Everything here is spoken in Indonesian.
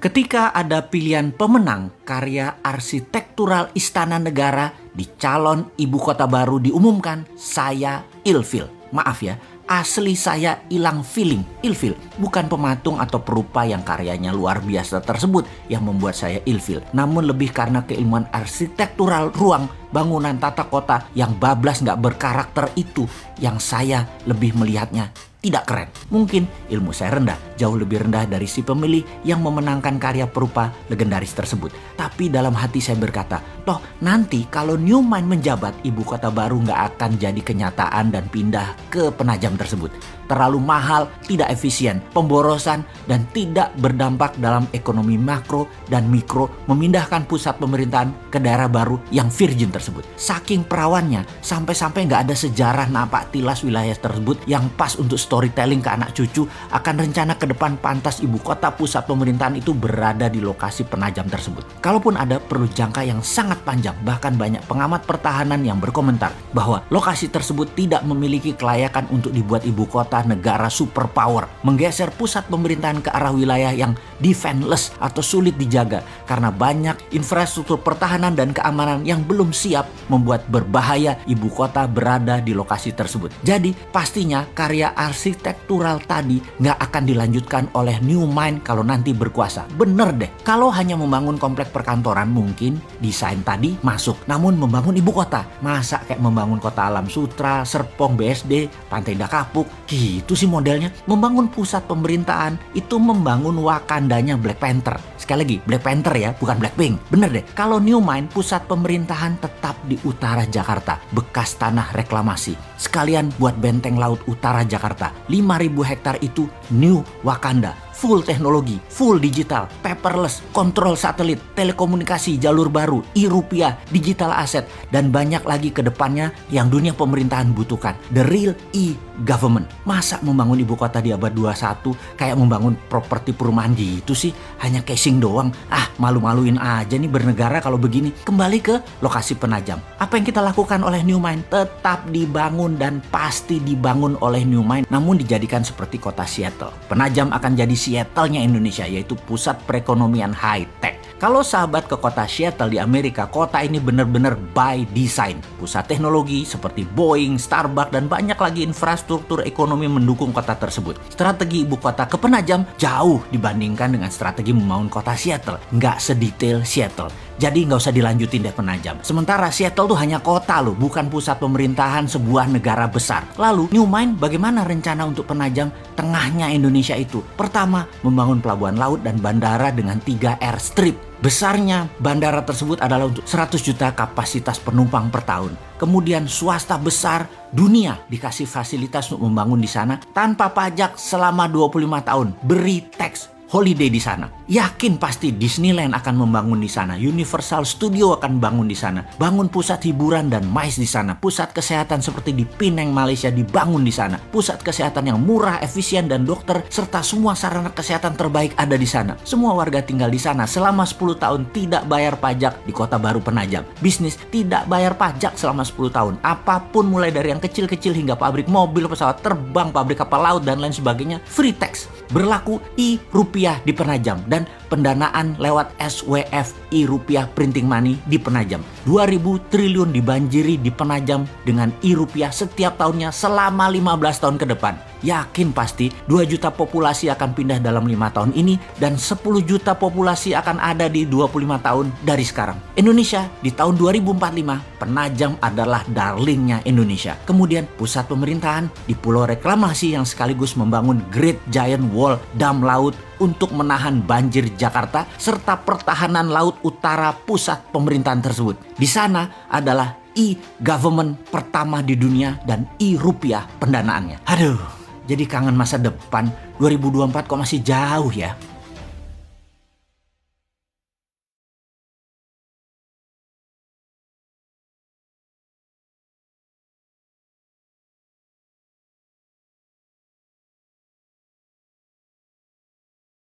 Ketika ada pilihan pemenang karya arsitektural Istana Negara di calon ibu kota baru diumumkan, saya ilfil. Maaf ya, asli saya hilang feeling. Ilfil bukan pematung atau perupa yang karyanya luar biasa tersebut yang membuat saya ilfil, namun lebih karena keilmuan arsitektural ruang, bangunan tata kota yang bablas gak berkarakter itu yang saya lebih melihatnya tidak keren. Mungkin ilmu saya rendah, jauh lebih rendah dari si pemilih yang memenangkan karya perupa legendaris tersebut. Tapi dalam hati saya berkata, toh nanti kalau New Mind menjabat, ibu kota baru nggak akan jadi kenyataan dan pindah ke Penajam tersebut. Terlalu mahal, tidak efisien, pemborosan, dan tidak berdampak dalam ekonomi makro dan mikro memindahkan pusat pemerintahan ke daerah baru yang virgin tersebut. Saking perawannya, sampai-sampai nggak ada sejarah napak tilas wilayah tersebut yang pas untuk storytelling ke anak cucu akan rencana ke depan pantas ibu kota pusat pemerintahan itu berada di lokasi Penajam tersebut. Kalaupun ada, perlu jangka yang sangat panjang, bahkan banyak pengamat pertahanan yang berkomentar bahwa lokasi tersebut tidak memiliki kelayakan untuk dibuat ibu kota negara superpower, menggeser pusat pemerintahan ke arah wilayah yang defenseless atau sulit dijaga karena banyak infrastruktur pertahanan dan keamanan yang belum siap, membuat berbahaya ibu kota berada di lokasi tersebut. Jadi pastinya karya arsitektural tadi nggak akan dilanjutkan oleh New Mind kalau nanti berkuasa. Bener deh, kalau hanya membangun komplek perkantoran mungkin desain tadi masuk, namun membangun ibu kota, masa kayak membangun kota Alam Sutra, Serpong, BSD, Pantai Indah Kapuk, gitu sih modelnya. Membangun pusat pemerintahan itu membangun Wakandanya Black Panther. Sekali lagi, Black Panther ya, bukan Blackpink. Bener deh, kalau New Mind pusat pemerintahan tetap di utara Jakarta, bekas tanah reklamasi. Sekalian buat benteng laut utara Jakarta. 5.000 hektar itu New Wakanda. Full teknologi, full digital, paperless, kontrol satelit, telekomunikasi jalur baru, e-rupiah, digital aset, dan banyak lagi ke depannya yang dunia pemerintahan butuhkan. The real e-government. Masa membangun ibu kota di abad 21 kayak membangun properti perumahan gitu sih? Hanya casing doang. Malu-maluin aja nih bernegara kalau begini. Kembali ke lokasi Penajam. Apa yang kita lakukan oleh New Mind? Tetap dibangun dan pasti dibangun oleh New Mind, namun dijadikan seperti kota Seattle. Penajam akan jadi Seattle-nya Indonesia, yaitu pusat perekonomian high-tech. Kalau sahabat ke kota Seattle di Amerika, kota ini benar-benar by design. Pusat teknologi seperti Boeing, Starbucks, dan banyak lagi infrastruktur ekonomi mendukung kota tersebut. Strategi ibu kota ke Penajam jauh dibandingkan dengan strategi membangun kota Seattle. Nggak sedetail Seattle. Jadi nggak usah dilanjutin deh Penajam. Sementara Seattle tuh hanya kota loh, bukan pusat pemerintahan sebuah negara besar. Lalu New Mind bagaimana rencana untuk Penajam tengahnya Indonesia itu? Pertama, membangun pelabuhan laut dan bandara dengan 3 airstrip. Besarnya bandara tersebut adalah untuk 100 juta kapasitas penumpang per tahun. Kemudian swasta besar dunia dikasih fasilitas untuk membangun di sana tanpa pajak selama 25 tahun. Beri tax holiday di sana. Yakin pasti Disneyland akan membangun di sana. Universal Studio akan bangun di sana. Bangun pusat hiburan dan MICE di sana. Pusat kesehatan seperti di Penang, Malaysia dibangun di sana. Pusat kesehatan yang murah, efisien, dan dokter serta semua sarana kesehatan terbaik ada di sana. Semua warga tinggal di sana selama 10 tahun tidak bayar pajak di kota baru Penajam. Bisnis tidak bayar pajak selama 10 tahun. Apapun mulai dari yang kecil-kecil hingga pabrik mobil, pesawat terbang, pabrik kapal laut, dan lain sebagainya. Free tax. Berlaku e-rupiah di Penajam dan pendanaan lewat SWF e-rupiah printing money di Penajam. 2.000 triliun dibanjiri di Penajam dengan e-rupiah setiap tahunnya selama 15 tahun ke depan. Yakin pasti 2 juta populasi akan pindah dalam 5 tahun ini dan 10 juta populasi akan ada di 25 tahun dari sekarang. Indonesia di tahun 2045, Penajam adalah darlingnya Indonesia. Kemudian pusat pemerintahan di Pulau Reklamasi yang sekaligus membangun Great Giant Wall, dam laut untuk menahan banjir Jakarta serta pertahanan laut utara pusat pemerintahan tersebut. Di sana adalah e-government pertama di dunia dan e-rupiah pendanaannya. Aduh, jadi kangen masa depan. 2024 kok masih jauh ya.